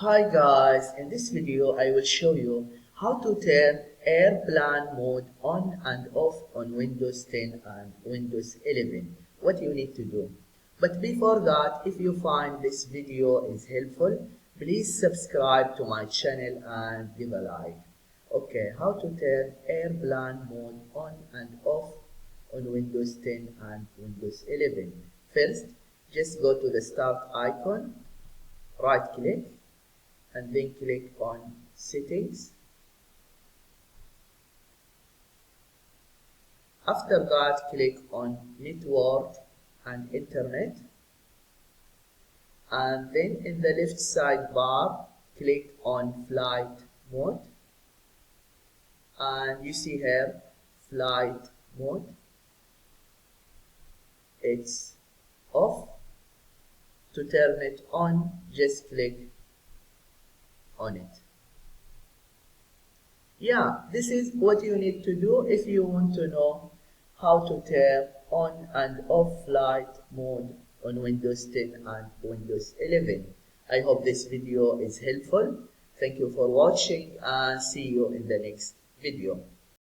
Hi guys, in this video I will show you how to turn airplane mode on and off on Windows 10 and Windows 11. What you need to do. But before that, if you find this video is helpful, please subscribe to my channel and give a like. Okay, how to turn airplane mode on and off on Windows 10 and Windows 11. First, just go to the start icon, right click, and then click on settings. After that, click on network and internet, and then in the left sidebar click on flight mode, and you see here flight mode, it's off. To turn it on, just click on it. Yeah, this is what you need to do if you want to know how to turn on and off flight mode on Windows 10 and Windows 11. I hope this video is helpful. Thank you for watching and see you in the next video.